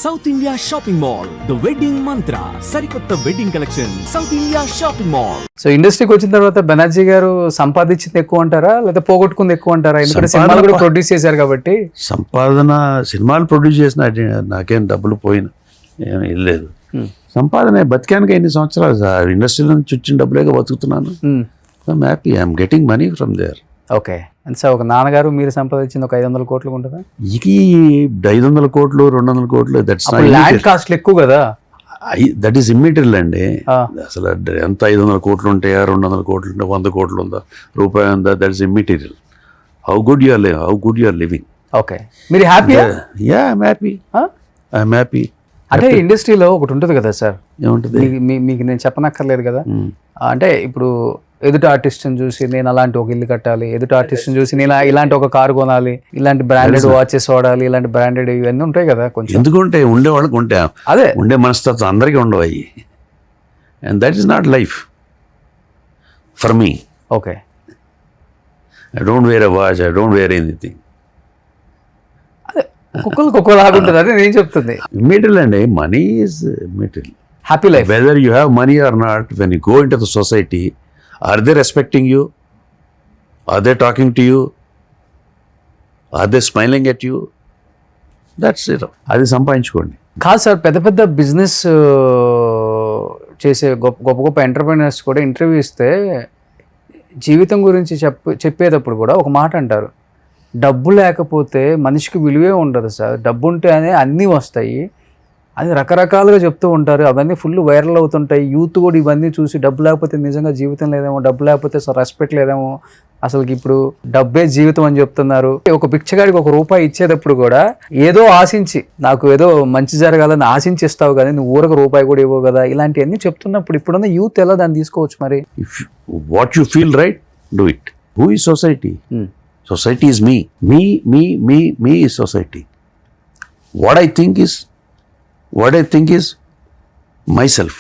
South India shopping mall, the wedding మంత్ర, సరికొత్త wedding collection, south India shopping mall. So ఇండస్ట్రీకి వచ్చిన తర్వాత బెనర్జీ గారు సంపాదించింది ఎక్కువ అంటారా లేదా పోగొట్టుకుంది ఎక్కువ అంటారా? ఎందుకంటే సినిమాలు కూడా ప్రొడ్యూస్ చేశారు కాబట్టి. సంపాదన సినిమాలు ప్రొడ్యూస్ చేసిన నాకేం డబ్బులు పోయిన ఏమీ లేదు. సంపాదన బతికానికి ఎన్ని సంవత్సరాలు సార్, ఇండస్ట్రీలో నుంచి వచ్చిన డబ్బులేగా బతుకుతున్నాను. I'm happy, I'm getting money from there. Okay. And sir ఒక నాన్నగారు మీరు సంపాదించింది ఒక 500 కోట్లు ఉంటుందా? ఇది 500 కోట్లు 200 కోట్లు దట్స్ ల్యాండ్ కాస్ట్ ఎక్కువ కదా. దట్ ఈస్ ఇమ్మెటీరియల్ అండి. అసలు ఎంత 500 కోట్లు ఉంటాయా, 200 కోట్లు ఉంటాయి, 100 కోట్లు ఉందా, రూపాయి ఉందా, that is immaterial. How good you are living. Okay. మీరు హ్యాపీ? Yeah, I'm happy. అంటే ఇండస్ట్రీలో ఒకటి ఉంటుంది కదా సార్, ఏముంటుంది మీకు నేను చెప్పనక్కర్లేదు కదా. అంటే ఇప్పుడు ఎదుటి ఆర్టిస్ట్ని చూసి నేను అలాంటి ఒక ఇల్లు కట్టాలి, ఎదుటి ఆర్టిస్ట్ని చూసి నేను ఇలాంటి ఒక కారు కొనాలి, ఇలాంటి బ్రాండెడ్ వాచెస్ వాడాలి, ఇలాంటి బ్రాండెడ్ ఇవన్నీ ఉంటాయి కదా. కొంచెం ఎందుకుంటే ఉండే వాళ్ళకి ఉంటే అదే ఉండే మనస్తత్వం అందరికీ ఉండవు అయ్యి. And that is not life for me. Okay. I don't wear a watch, I don't wear anything. ఒక్కొక్కరికి ఒక్కోలాగా ఉంటుంది, అదే నేను చెప్తుంది. ఇమ్మీడియల్ అండి, money is immaterial. Happy life. Whether you have money or not, when you go into the society, are they respecting you, are they talking to you, are they smiling at you, that's it. అది సంపాదించుకోండి. కాదు sir, పెద్ద పెద్ద business చేసే గొప్ప గొప్ప entrepreneurs కూడా interview ఇస్తే జీవితం గురించి చెప్పేటప్పుడు కూడా ఒక మాట అంటారు, డబ్బు లేకపోతే మనిషికి విలువే ఉండదు సార్, డబ్బు ఉంటేనే అన్నీ వస్తాయి. అది రకరకాలుగా చెప్తూ ఉంటారు, అవన్నీ ఫుల్ వైరల్ అవుతుంటాయి. యూత్ కూడా ఇవన్నీ చూసి డబ్బు లేకపోతే నిజంగా జీవితం లేదేమో, డబ్బు లేకపోతే రెస్పెక్ట్ లేదేమో, అసలుకి ఇప్పుడు డబ్బే జీవితం అని చెప్తున్నారు. ఒక పిచ్చగాడికి ₹1 ఇచ్చేటప్పుడు కూడా ఏదో ఆశించి, నాకు ఏదో మంచి జరగాలని ఆశించి ఇస్తావు కానీ నువ్వు ఊరకు రూపాయి కూడా ఇవ్వవు కదా, ఇలాంటివన్నీ చెప్తున్నప్పుడు ఇప్పుడున్న యూత్ ఎలా దాన్ని తీసుకోవచ్చు మరి? What you feel right, do it. Who is society? Society is me. Me is society. What I think is myself.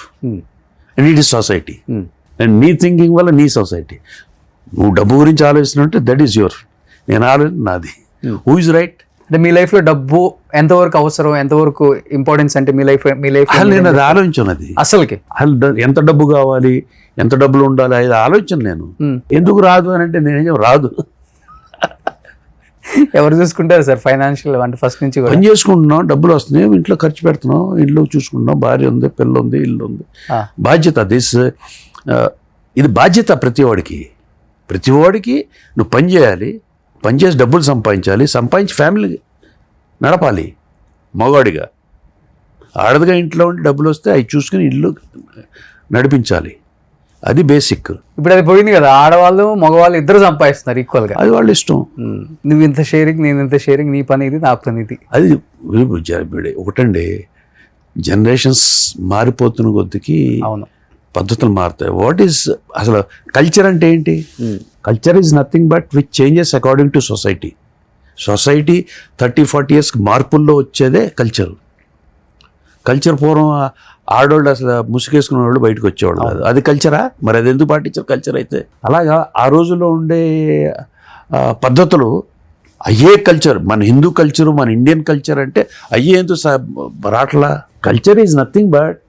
And it is society. And నీ థింకింగ్ వల్ల నీ సొసైటీ. నువ్వు డబ్బు గురించి ఆలోచిస్తున్నట్టు దట్ ఈస్ యువర్, నేను ఆలోచన నాది. Who is right? అంటే మీ లైఫ్లో డబ్బు ఎంతవరకు అవసరం, ఎంతవరకు ఇంపార్టెన్స్ అంటే మీ లైఫ్ నేను అది ఆలోచించున్నది. అసలుకి ఎంత డబ్బు కావాలి, ఎంత డబ్బులు ఉండాలి, అది ఆలోచన. నేను ఎందుకు రాదు అని అంటే నేనేం రాదు. ఎవరు చూసుకుంటారు సార్ ఫైనాన్షియల్? అంటే ఫస్ట్ నుంచి పని చేసుకుంటున్నాం, డబ్బులు వస్తున్నాయి, ఇంట్లో ఖర్చు పెడుతున్నాం, ఇల్లు చూసుకుంటున్నాం, భార్య ఉంది, పిల్ల ఉంది, ఇల్లు ఉంది. బాధ్యత. ఇది బాధ్యత ప్రతివాడికి నువ్వు పని చేయాలి, పని చేసి డబ్బులు సంపాదించి ఫ్యామిలీ నడపాలి. మగవాడిగా, ఆడదిగా ఇంట్లో ఉండి డబ్బులు వస్తే అవి చూసుకుని ఇల్లు నడిపించాలి. అది బేసిక్. ఇప్పుడు అది పోయింది కదా, ఆడవాళ్ళు మగవాళ్ళు ఇద్దరు సంపాదిస్తున్నారు ఈక్వల్గా. అది వాళ్ళ ఇష్టం. నువ్వు ఇంత షేరింగ్, నేను ఇంత షేరింగ్, నీ పని ఇది, నా పని ఇది. అది ఒకటండి, జనరేషన్స్ మారిపోతున్న కొద్దికి అవును పద్ధతులు మారుతాయి. వాట్ ఈస్ అసలు కల్చర్ అంటే ఏంటి? Culture is nothing but which changes according to society. 30-40 years మార్పుల్లో వచ్చేదే కల్చర్. పూర్వం ఆడవాళ్ళు అసలు ముసుగేసుకునే వాళ్ళు బయటకు వచ్చేవాళ్ళు కాదు. అది కల్చరా? మరి అది ఎందుకు పాటించారు కల్చర్ అయితే? అలాగా ఆ రోజుల్లో ఉండే పద్ధతులు అయ్యే కల్చర్. మన హిందూ కల్చరు, మన ఇండియన్ కల్చర్ అంటే అయ్యే ఎందుకు రాట్లా? Culture is nothing but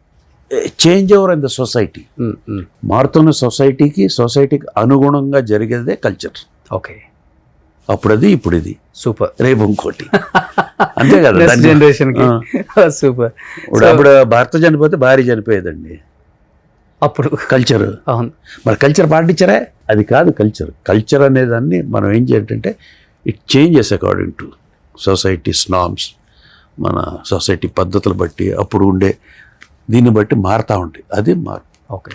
change over in the society. మారుతున్న సొసైటీకి అనుగుణంగా జరిగేదే కల్చర్. ఓకే. అప్పుడు అది, ఇప్పుడు ఇది, సూపర్, రేపు ఇంకోటి, అంతే కదా జనరేషన్ కి. సూపర్. అప్పుడు భర్త చనిపోతే భార్య చనిపోయేదండి, అప్పుడు కల్చర్. అవును. మరి కల్చర్ పాటించరా? అది కాదు కల్చర్ అనేదాన్ని మనం ఏం చేయాలంటే it changes according to societies norms. మన సొసైటీ పద్ధతులు బట్టి, అప్పుడు ఉండే దీన్ని బట్టి మారుతూ ఉంటాయి. అది మార్పు. ఓకే.